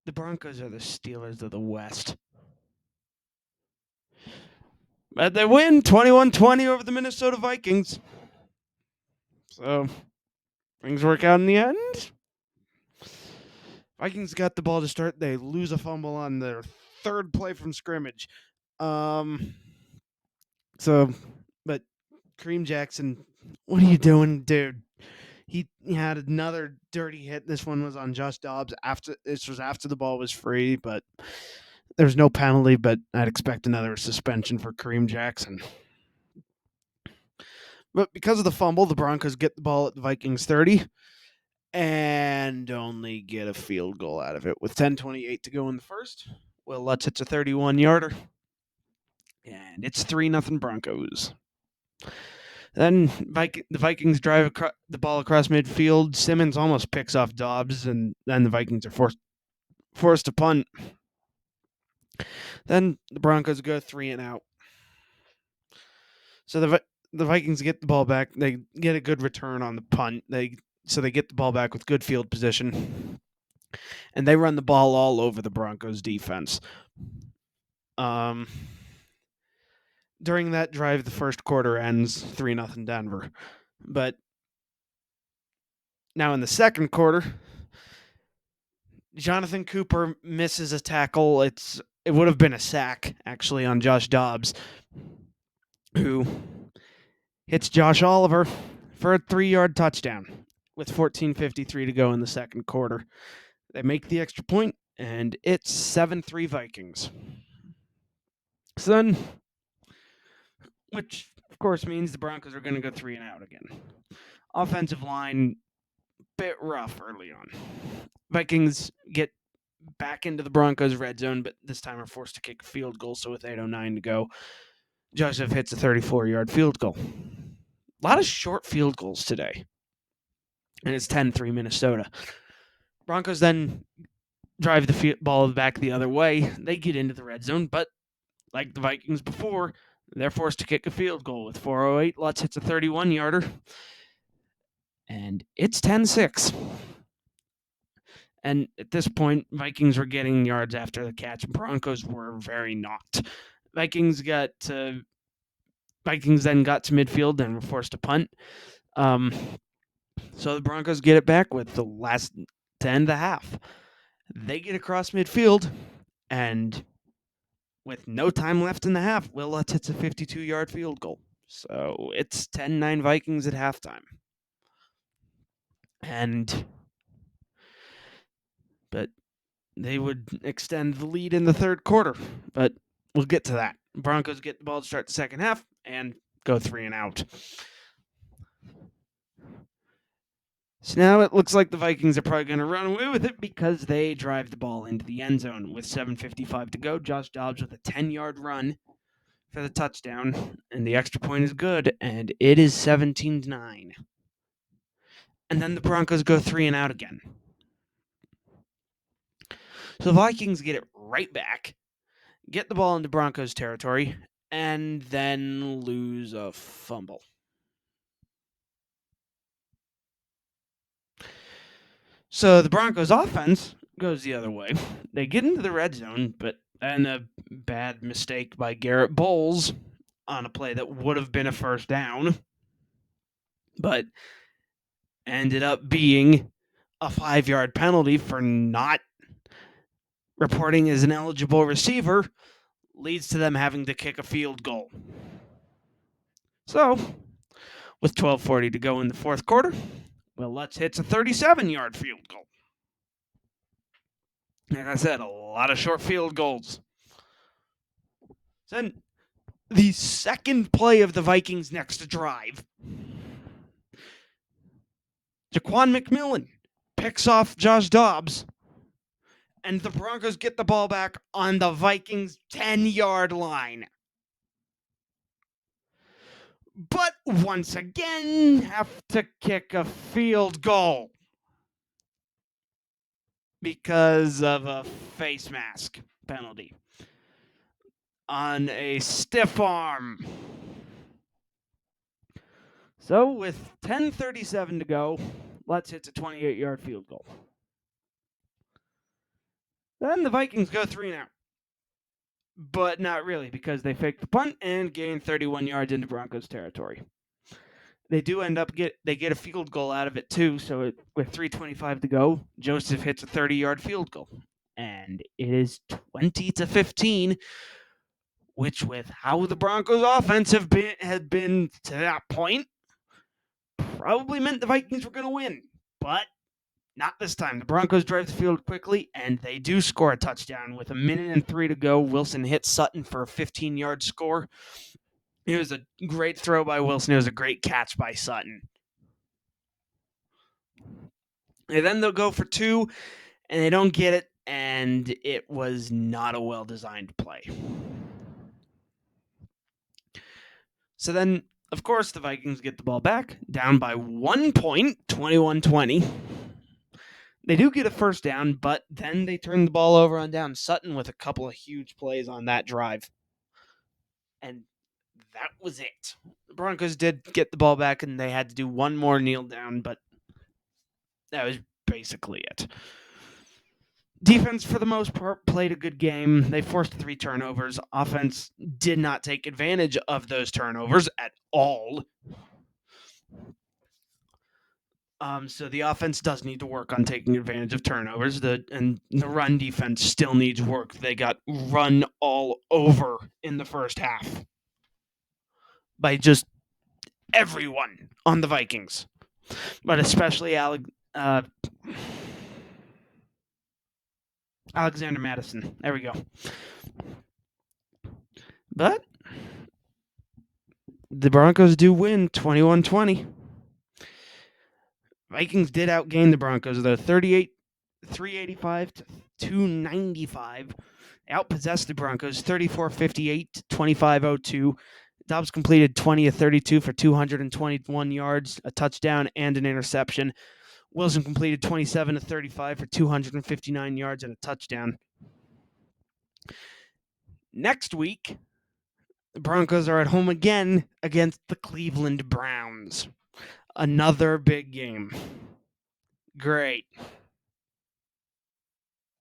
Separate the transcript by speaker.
Speaker 1: The Broncos are the Steelers of the West. But they win 21-20 over the Minnesota Vikings. So things work out in the end. Vikings got the ball to start. They lose a fumble on their third play from scrimmage. But Kareem Jackson, what are you doing, dude? He had another dirty hit. This one was on Josh Dobbs. This was after the ball was free, but there was no penalty. But I'd expect another suspension for Kareem Jackson. But because of the fumble, the Broncos get the ball at the Vikings 30 and only get a field goal out of it with 10:28 to go in the first. Will Lutz hits a 31-yarder, and it's 3-0 Broncos. Then the Vikings drive the ball across midfield. Simmons almost picks off Dobbs, and then the Vikings are forced to punt. Then the Broncos go 3-and-out. So the Vikings get the ball back. They get a good return on the punt. They get the ball back with good field position, and they run the ball all over the Broncos defense. During that drive, the first quarter ends 3-0 Denver. But now in the second quarter, Jonathan Cooper misses a tackle. It would have been a sack, actually, on Josh Dobbs, who hits Josh Oliver for a 3-yard touchdown with 14:53 to go in the second quarter. They make the extra point, and it's 7-3 Vikings. So then, which of course means the Broncos are going to go 3-and-out again. Offensive line, bit rough early on. Vikings get back into the Broncos' red zone, but this time are forced to kick a field goal. So with 8:09 to go, Joseph hits a 34-yard field goal. A lot of short field goals today, and it's 10-3 Minnesota. Broncos then drive the ball back the other way. They get into the red zone, but like the Vikings before, they're forced to kick a field goal with 4:08. Lutz hits a 31-yarder, and it's 10-6. And at this point, Vikings were getting yards after the catch, and Broncos were very not. Vikings then got to midfield and were forced to punt. So the Broncos get it back with the last 10 to half. They get across midfield, and with no time left in the half, Will Lutz hits a 52-yard field goal. So it's 10-9 Vikings at halftime. But they would extend the lead in the third quarter. But we'll get to that. Broncos get the ball to start the second half and go 3-and-out. So now it looks like the Vikings are probably going to run away with it because they drive the ball into the end zone with 7:55 to go. Josh Dobbs with a 10-yard run for the touchdown, and the extra point is good, and it is 17-9. And then the Broncos go 3-and-out again. So the Vikings get it right back, get the ball into Broncos territory, and then lose a fumble. So the Broncos offense goes the other way. They get into the red zone, and a bad mistake by Garrett Bowles on a play that would have been a first down, but ended up being a 5-yard penalty for not reporting as an eligible receiver, leads to them having to kick a field goal. So, with 12:40 to go in the fourth quarter, Will Lutz hits a 37-yard field goal. Like I said, a lot of short field goals. Then the second play of the Vikings' next drive, Jaquan McMillan picks off Josh Dobbs, and the Broncos get the ball back on the Vikings' 10-yard line. But once again, have to kick a field goal because of a face mask penalty on a stiff arm. So with 10:37 to go, Lutz hits a 28-yard field goal. Then the Vikings go 3 and out. But not really, because they fake the punt and gain 31 yards into Broncos territory. They do end up get a field goal out of it too. So with 3:25 to go, Joseph hits a 30-yard field goal, and it is 20-15. Which, with how the Broncos' offense had been to that point, probably meant the Vikings were going to win. But not this time. The Broncos drive the field quickly, and they do score a touchdown. With 1:03 to go, Wilson hits Sutton for a 15-yard score. It was a great throw by Wilson. It was a great catch by Sutton. And then they'll go for 2, and they don't get it, and it was not a well-designed play. So then, of course, the Vikings get the ball back, down by 1 point, 21-20. They do get a first down, but then they turn the ball over on down. Sutton with a couple of huge plays on that drive. And that was it. The Broncos did get the ball back, and they had to do one more kneel down, but that was basically it. Defense, for the most part, played a good game. They forced 3 turnovers. Offense did not take advantage of those turnovers at all. So the offense does need to work on taking advantage of turnovers. And the run defense still needs work. They got run all over in the first half by just everyone on the Vikings, but especially Alexander Mattison. There we go. But the Broncos do win 21-20. Vikings did outgain the Broncos, though, 385 to 295. They outpossessed the Broncos 34-58 to 25-02. Dobbs completed 20 of 32 for 221 yards, a touchdown, and an interception. Wilson completed 27 of 35 for 259 yards and a touchdown. Next week, the Broncos are at home again against the Cleveland Browns. Another big game. Great.